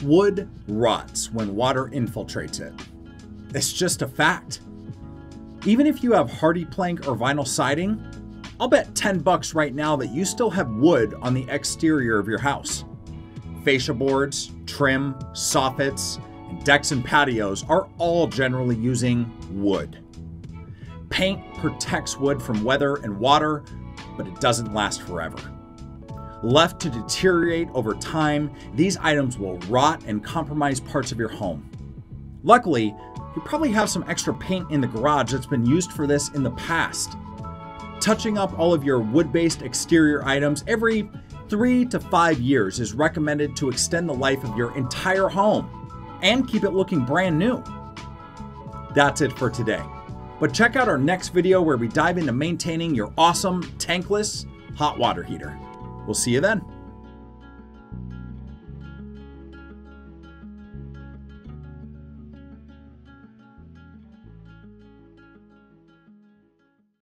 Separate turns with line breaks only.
Wood rots when water infiltrates it. It's just a fact. Even if you have hardy plank or vinyl siding, I'll bet $10 right now that you still have wood on the exterior of your house. Fascia boards, trim, soffits, and decks and patios are all generally using wood. Paint protects wood from weather and water, but it doesn't last forever. Left to deteriorate over time, these items will rot and compromise parts of your home. Luckily, you probably have some extra paint in the garage that's been used for this in the past. Touching up all of your wood-based exterior items every 3 to 5 years is recommended to extend the life of your entire home and keep it looking brand new. That's it for today. But check out our next video where we dive into maintaining your awesome tankless hot water heater. We'll see you then.